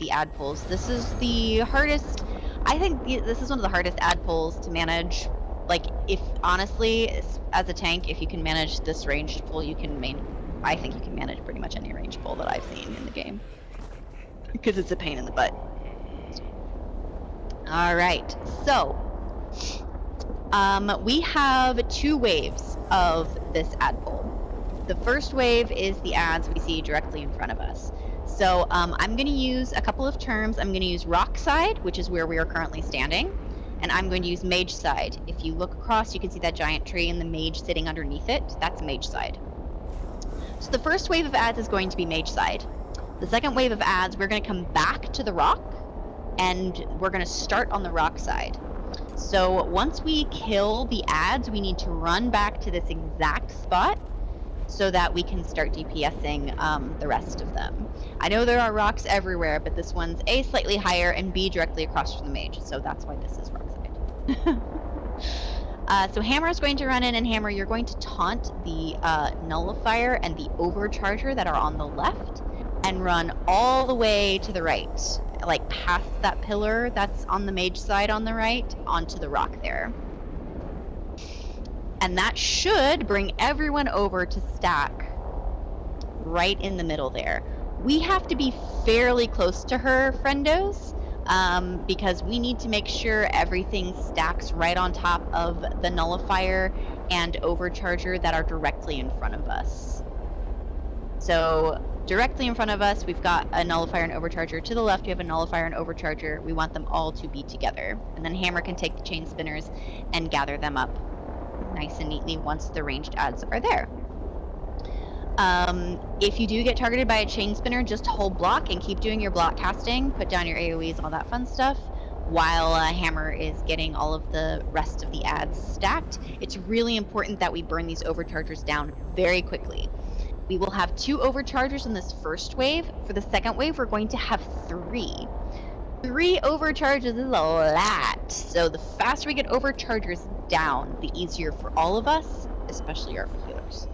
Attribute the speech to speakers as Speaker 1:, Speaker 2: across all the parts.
Speaker 1: the ad pools. This is the hardest. I think this is one of the hardest ad pools to manage. Like, if honestly, as a tank, if you can manage this ranged pool, I think you can manage pretty much any ranged pool that I've seen in the game. Because it's a pain in the butt. Alright, so we have 2 waves of this ad pool. The first wave is the ads we see directly in front of us. So I'm going to use a couple of terms. I'm going to use rock side, which is where we are currently standing, and I'm going to use mage side. If you look across, you can see that giant tree and the mage sitting underneath it. That's mage side. So the first wave of ads is going to be mage side. The second wave of ads, we're going to come back to the rock, and we're going to start on the rock side. So once we kill the ads, we need to run back to this exact spot so that we can start DPSing the rest of them. I know there are rocks everywhere, but this one's A, slightly higher, and B, directly across from the mage, so that's why this is rock side. So Hammer is going to run in, and Hammer, you're going to taunt the Nullifier and the Overcharger that are on the left, and run all the way to the right, like past that pillar that's on the mage side on the right, onto the rock there. And that should bring everyone over to stack right in the middle there. We have to be fairly close to her, friendos, because we need to make sure everything stacks right on top of the Nullifier and Overcharger that are directly in front of us. So directly in front of us, we've got a Nullifier and Overcharger. To the left, we have a Nullifier and Overcharger. We want them all to be together. And then Hammer can take the chain spinners and gather them up nice and neatly once the ranged ads are there. If you do get targeted by a chain spinner, just hold block and keep doing your block casting, put down your AoEs, all that fun stuff, while Hammer is getting all of the rest of the ads stacked. It's really important that we burn these Overchargers down very quickly. We will have 2 Overchargers in this first wave. For the second wave, we're going to have 3. 3 Overcharges is a lot. So the faster we get Overchargers down, the easier for all of us, especially our healers.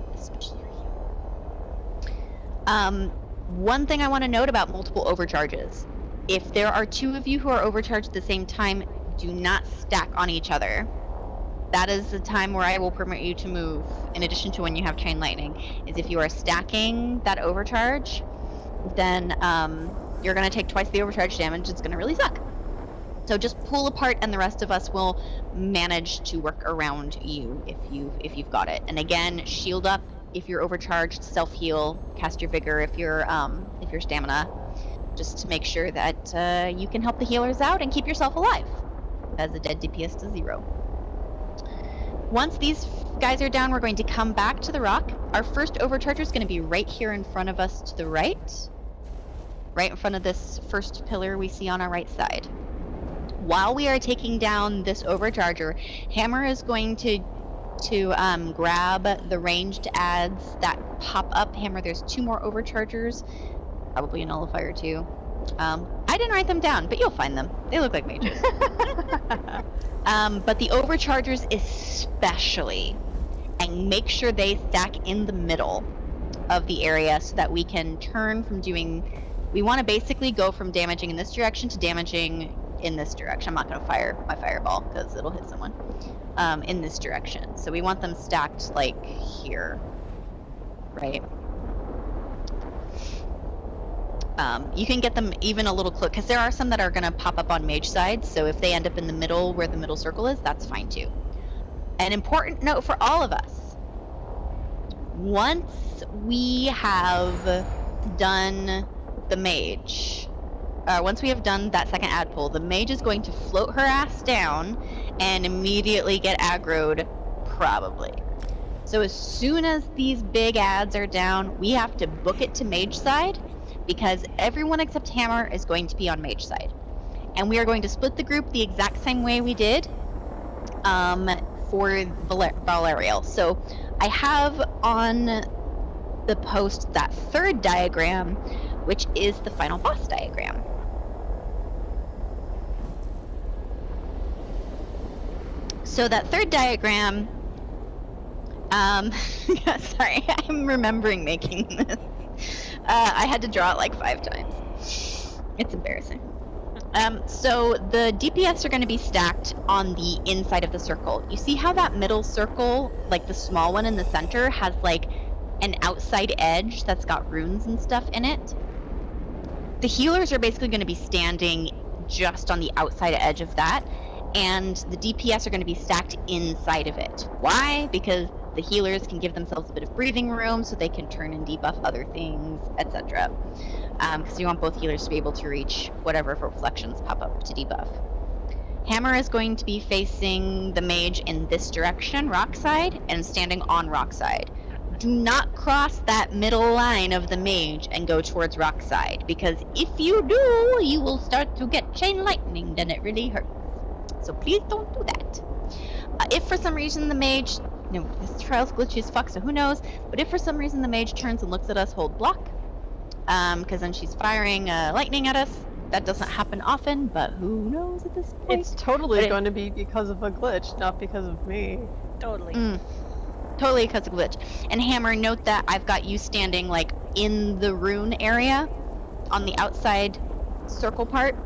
Speaker 1: One thing I want to note about multiple Overcharges. If there are 2 of you who are overcharged at the same time, do not stack on each other. That is the time where I will permit you to move, in addition to when you have Chain Lightning, is if you are stacking that overcharge, then you're going to take twice the overcharge damage. It's going to really suck. So just pull apart, and the rest of us will manage to work around you if you've got it. And again, shield up if you're overcharged, self-heal, cast your vigor if you're stamina, just to make sure that you can help the healers out and keep yourself alive, as a dead DPS to 0. Once these guys are down, we're going to come back to the rock. Our first Overcharger is going to be right here in front of us to the right in front of this first pillar we see on our right side. While we are taking down this Overcharger, Hammer is going to grab the ranged ads that pop up. Hammer, there's 2 more Overchargers, probably a Nullifier too. I didn't write them down, but you'll find them. They look like mages. But the Overchargers especially, and make sure they stack in the middle of the area so that we can turn from doing... We want to basically go from damaging in this direction to damaging in this direction. I'm not going to fire my fireball because it'll hit someone. In this direction. So we want them stacked like here, right? You can get them even a little close, because there are some that are going to pop up on mage side, so if they end up in the middle where the middle circle is, that's fine too. An important note for all of us. Once we have done the mage, once we have done that second ad pull, the mage is going to float her ass down and immediately get aggroed, probably. So as soon as these big ads are down, we have to book it to mage side, because everyone except Hammer is going to be on mage side. And we are going to split the group the exact same way we did for Valerial. So I have on the post that third diagram, which is the final boss diagram. So that third diagram, sorry, I'm remembering making this. I had to draw it like 5 times. It's embarrassing. So the DPS are going to be stacked on the inside of the circle. You see how that middle circle, like the small one in the center, has like an outside edge that's got runes and stuff in it? The healers are basically going to be standing just on the outside edge of that, and the DPS are going to be stacked inside of it. Why? Because the healers can give themselves a bit of breathing room so they can turn and debuff other things, etc. Because you want both healers to be able to reach whatever reflections pop up to debuff. Hammer is going to be facing the mage in this direction, rock side, and standing on rock side. Do not cross that middle line of the mage and go towards rock side, because if you do, you will start to get chain lightning, and it really hurts. So please don't do that. If for some reason the mage, this trial's glitchy as fuck, so who knows, but if for some reason the mage turns and looks at us, hold block, because then she's firing lightning at us. That doesn't happen often, but who knows at this point?
Speaker 2: It's totally going to be because of a glitch, not because of me.
Speaker 3: Totally.
Speaker 1: Totally because of glitch. And Hammer, note that I've got you standing like in the rune area on the outside circle part.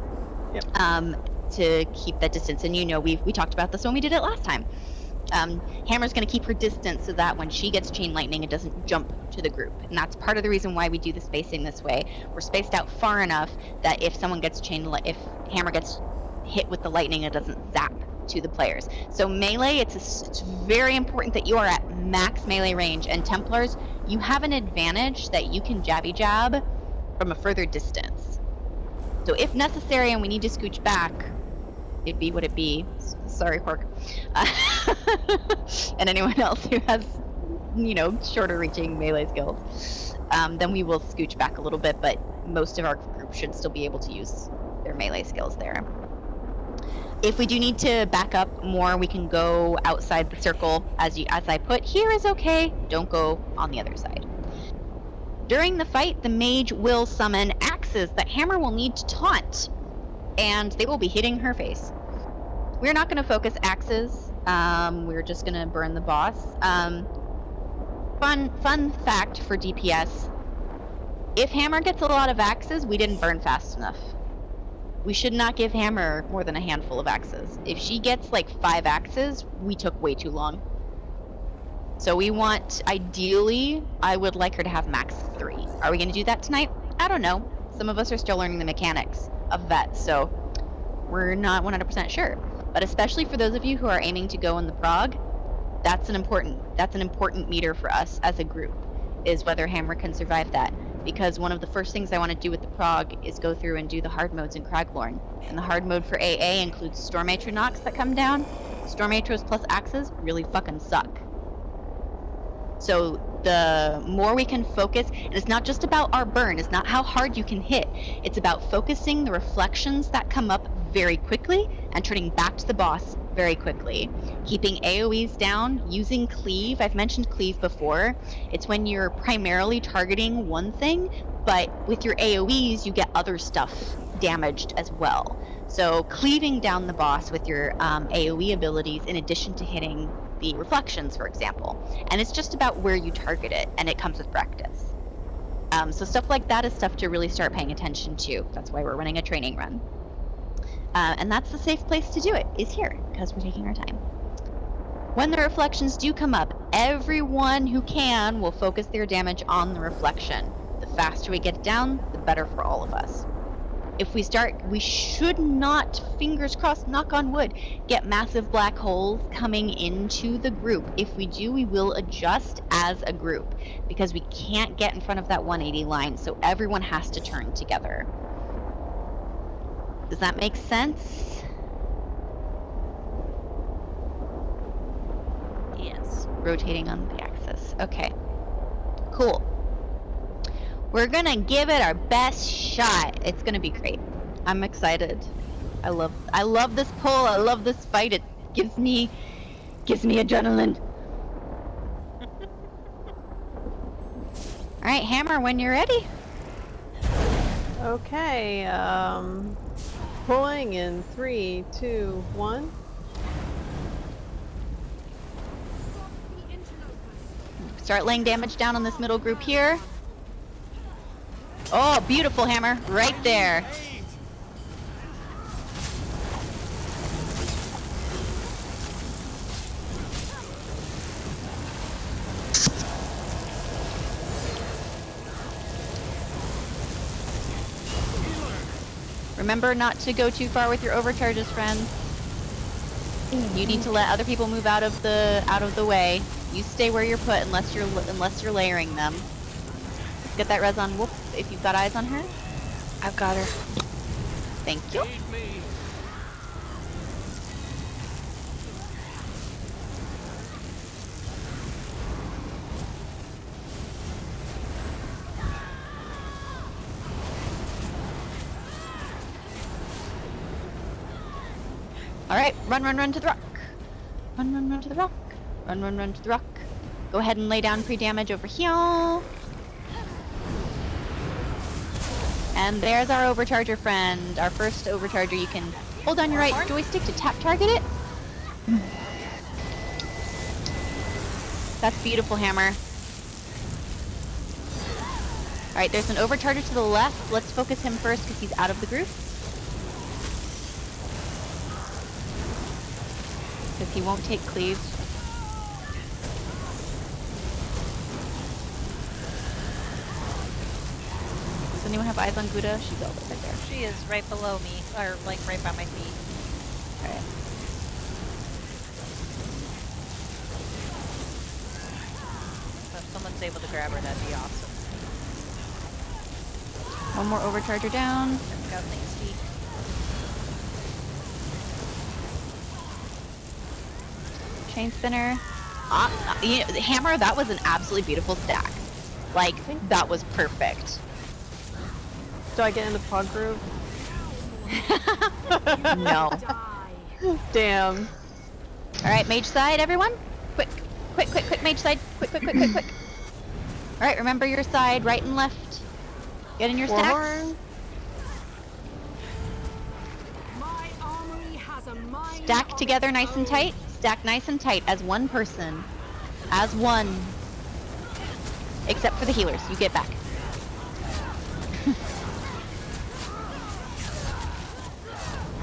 Speaker 2: Yep.
Speaker 1: To keep that distance. And we talked about this when we did it last time. Hammer's going to keep her distance so that when she gets chain lightning, it doesn't jump to the group. And that's part of the reason why we do the spacing this way. We're spaced out far enough that if someone gets if Hammer gets hit with the lightning, it doesn't zap to the players. So melee, it's very important that you are at max melee range. And Templars, you have an advantage that you can jabby jab from a further distance. So if necessary and we need to scooch back, it'd be what it be. Sorry, Quark. And anyone else who has, shorter reaching melee skills, then we will scooch back a little bit, but most of our group should still be able to use their melee skills there. If we do need to back up more, we can go outside the circle as I put. Here is okay. Don't go on the other side. During the fight, the mage will summon axes that Hammer will need to taunt, and they will be hitting her face. We're not going to focus axes. We're just going to burn the boss. Fun fact for DPS. If Hammer gets a lot of axes, we didn't burn fast enough. We should not give Hammer more than a handful of axes. If she gets like 5 axes, we took way too long. So we want, ideally, I would like her to have max 3. Are we going to do that tonight? I don't know. Some of us are still learning the mechanics of that, so we're not 100% sure. But especially for those of you who are aiming to go in the prog, that's an important meter for us as a group, is whether Hammer can survive that. Because one of the first things I want to do with the prog is go through and do the hard modes in Craglorn. And the hard mode for AA includes Storm Atronox that come down. Storm Atros plus axes really fucking suck. So the more we can focus, and it's not just about our burn, it's not how hard you can hit, it's about focusing the reflections that come up very quickly and turning back to the boss very quickly. Keeping AoEs down, using cleave. I've mentioned cleave before. It's when you're primarily targeting one thing, but with your AoEs you get other stuff damaged as well. So cleaving down the boss with your AoE abilities in addition to hitting the reflections, for example. And it's just about where you target it, and it comes with practice. So stuff like that is stuff to really start paying attention to. That's why we're running a training run. And that's the safe place to do it, is here, because we're taking our time. When the reflections do come up, everyone who can will focus their damage on the reflection. The faster we get it down, the better for all of us. If we start, we should not, fingers crossed, knock on wood, get massive black holes coming into the group. If we do, we will adjust as a group, because we can't get in front of that 180 line, so everyone has to turn together. Does that make sense?
Speaker 3: Yes.
Speaker 1: Rotating on the axis. Okay. Cool. We're gonna give it our best shot. It's gonna be great. I'm excited. I love this pull. I love this fight. It gives me adrenaline. All right, Hammer, when you're ready.
Speaker 2: Okay, pulling in 3, 2, 1.
Speaker 1: Start laying damage down on this middle group here. Oh, beautiful, Hammer. Right there. Remember not to go too far with your overcharges, friends. You need to let other people move out of the way. You stay where you're put unless you're layering them. Get that res on Whoop if you've got eyes on her.
Speaker 3: I've got her.
Speaker 1: Thank you. Alright, run to the rock. Run to the rock. Run to the rock. Go ahead and lay down pre-damage over here. And there's our overcharger friend. Our first overcharger. You can hold on your right joystick to tap target it. That's beautiful, Hammer. Alright, there's an overcharger to the left. Let's focus him first because he's out of the group. Because he won't take cleaves. Does anyone have eyes on Gouda? She's all right there.
Speaker 3: She is right below me, or like right by my feet.
Speaker 1: Alright.
Speaker 3: So if someone's able to grab her, that'd be awesome.
Speaker 1: One more overcharger down.
Speaker 3: Check out Lacey.
Speaker 1: Chain spinner. You know, the hammer, that was an absolutely beautiful stack. Like, that was perfect.
Speaker 2: Do I get in the pod group?
Speaker 1: No.
Speaker 2: Damn.
Speaker 1: Alright, mage side, everyone. Quick, mage side. Quick. Alright, remember your side, right and left. Get in your stacks.
Speaker 2: Warhorn.
Speaker 1: Stack together nice and tight. Stack nice and tight as one person. As one. Except for the healers. You get back.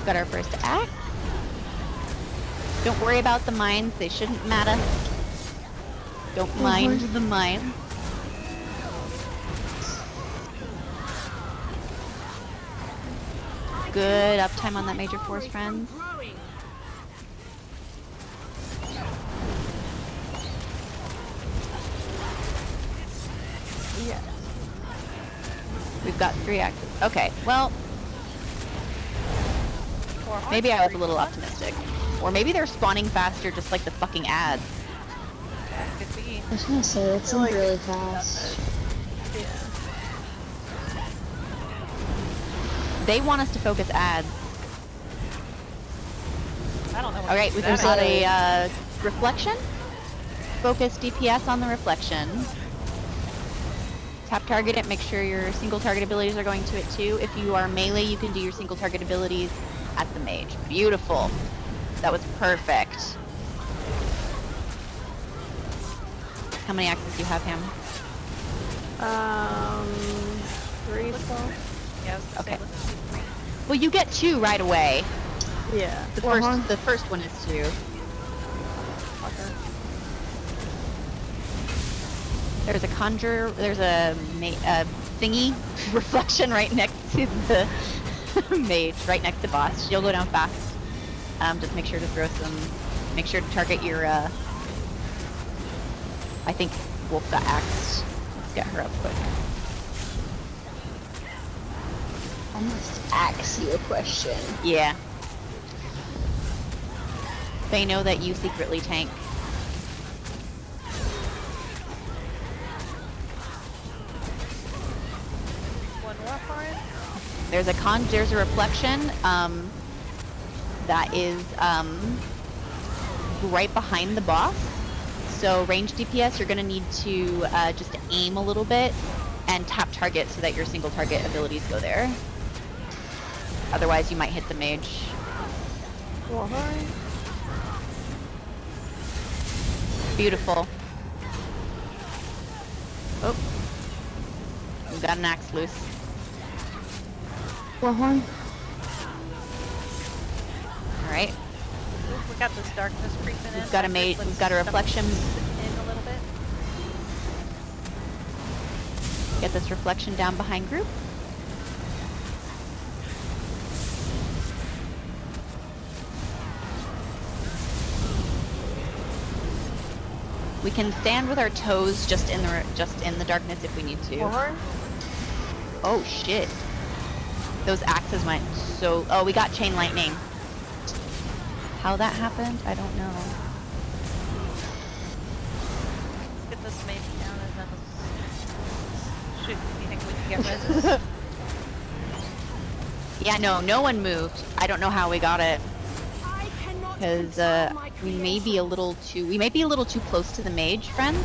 Speaker 1: Got our first axe. Don't worry about the mines. They shouldn't matter. Don't mind the mine. Good uptime on that major force, friends.
Speaker 2: Yes.
Speaker 1: We've got 3 axes. Okay, well, maybe I was a little optimistic. Or maybe they're spawning faster just like the fucking ads.
Speaker 3: That could be.
Speaker 4: I was gonna say, it seemed really fast.
Speaker 2: Yeah.
Speaker 1: They want us to focus ads.
Speaker 3: I don't know what
Speaker 1: Alright, we've
Speaker 3: that
Speaker 1: got
Speaker 3: is.
Speaker 1: a reflection. Focus DPS on the reflection. Tap target it, make sure your single target abilities are going to it too. If you are melee, you can do your single target abilities at the mage. Beautiful. That was perfect. How many axes do you have, Ham?
Speaker 2: 3 still?
Speaker 3: Yeah, I was gonna
Speaker 1: Okay.
Speaker 3: say, let's do 3.
Speaker 1: Well, you get 2 right away.
Speaker 2: Yeah.
Speaker 1: The first one is 2.
Speaker 2: Okay.
Speaker 1: There's a there's a thingy reflection right next to the mage, right next to boss. She'll go down fast. Just make sure to make sure to target your, I think Wolf got axed. Let's get her up quick.
Speaker 4: I must ask you a question.
Speaker 1: Yeah. They know that you secretly tank.
Speaker 3: One Warhorn.
Speaker 1: There's a reflection, that is, right behind the boss. So range DPS, you're gonna need to, just aim a little bit and tap target so that your single target abilities go there. Otherwise, you might hit the mage.
Speaker 2: Warhorn.
Speaker 1: Beautiful. Oh. We've got an axe loose.
Speaker 4: Warhorn?
Speaker 1: Alright.
Speaker 3: Ooh, we got this darkness creeping in.
Speaker 1: We've got a
Speaker 3: Let's
Speaker 1: we've got a
Speaker 3: dump
Speaker 1: reflection.
Speaker 3: in a little bit.
Speaker 1: Get this reflection down behind group. We can stand with our toes just in the darkness if we need to.
Speaker 2: Warhorn?
Speaker 1: Oh shit. Those axes went so. Oh, we got chain lightning. How that happened, I don't know.
Speaker 3: Let's get this mage down and then let's shoot. Do you think we can get reses?
Speaker 1: Yeah, no one moved. I don't know how we got it. Because we may be a little too close to the mage, friends.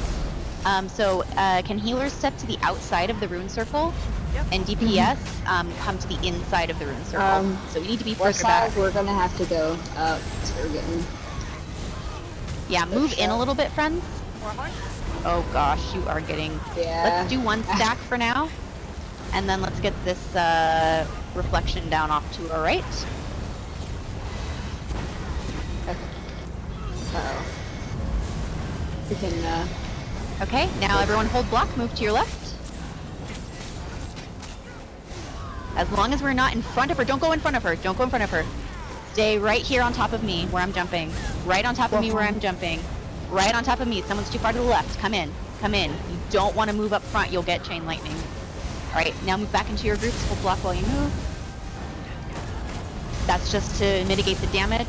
Speaker 1: Can healers step to the outside of the rune circle?
Speaker 3: Yep.
Speaker 1: And DPS come to the inside of the rune circle. So we need to be
Speaker 4: What
Speaker 1: further back.
Speaker 4: side we're gonna have to go up. So we're getting.
Speaker 1: Yeah, move in a little bit, friends.
Speaker 3: Warhorn?
Speaker 1: Oh gosh, you are getting.
Speaker 4: Yeah.
Speaker 1: Let's do one stack for now, and then let's get this reflection down off to our right.
Speaker 4: Uh-oh. We can.
Speaker 1: Okay, now everyone hold block. Move to your left. As long as we're not in front of her, don't go in front of her. Don't go in front of her. Stay right here on top of me where I'm jumping. Right on top of me where I'm jumping. Right on top of me. Someone's too far to the left. Come in. Come in. You don't want to move up front. You'll get chain lightning. Alright, now move back into your groups. Hold block while you move. That's just to mitigate the damage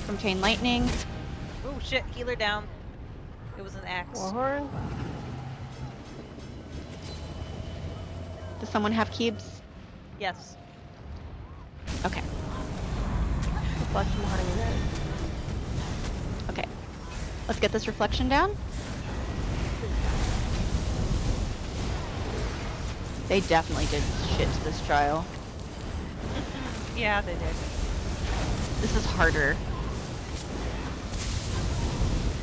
Speaker 1: from chain lightning.
Speaker 3: Oh shit, healer down. It was an axe.
Speaker 2: Warhorn?
Speaker 1: Does someone have cubes?
Speaker 3: Yes.
Speaker 1: Okay.
Speaker 2: Reflection behind you guys.
Speaker 1: Okay. Let's get this reflection down. They definitely did shit to this trial.
Speaker 3: Yeah, they did.
Speaker 1: This is harder.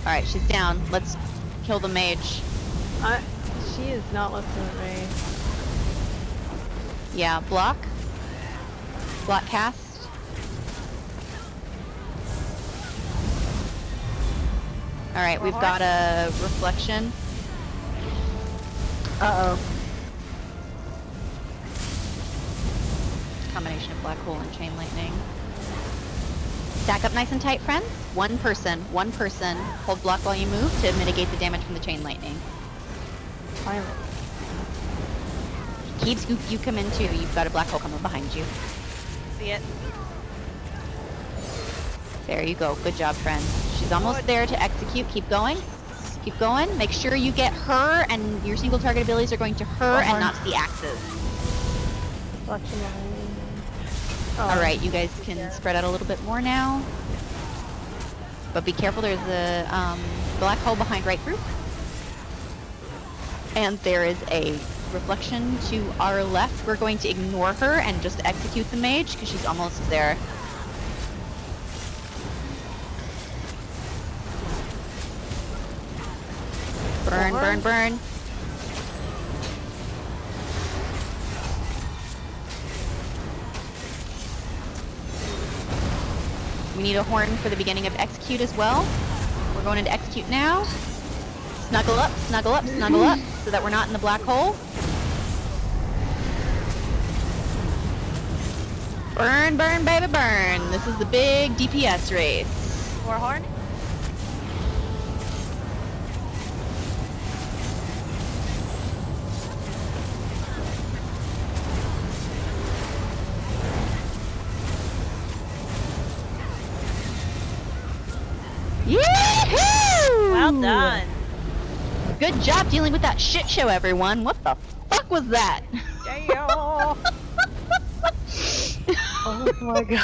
Speaker 1: Alright, she's down. Let's kill the mage.
Speaker 2: She is not listening to me.
Speaker 1: Yeah, block. Block cast. Alright, we've got a reflection.
Speaker 2: Uh-oh.
Speaker 1: Combination of black hole and chain lightning. Stack up nice and tight, friends. One person. Hold block while you move to mitigate the damage from the chain lightning.
Speaker 2: Finally.
Speaker 1: Keeps you come in too. You've got a black hole coming behind you.
Speaker 3: See it?
Speaker 1: There you go. Good job, friend. She's almost there to execute. Keep going. Keep going. Make sure you get her, and your single target abilities are going to her and not to the axes.
Speaker 2: Reflection behind me. Oh,
Speaker 1: Alright, you guys can spread out a little bit more now. But be careful, there's a black hole behind right group. And there is a reflection to our left. We're going to ignore her and just execute the mage because she's almost there. Burn, burn, burn. We need a horn for the beginning of execute as well. We're going into execute now. Snuggle up, snuggle up, snuggle up, so that we're not in the black hole. Burn, burn, baby, burn. This is the big DPS race.
Speaker 3: Warhorn?
Speaker 1: Yee-hoo!
Speaker 3: Well done.
Speaker 1: Good job dealing with that shit show, everyone. What the fuck was that?
Speaker 3: Yeah.
Speaker 2: oh my god.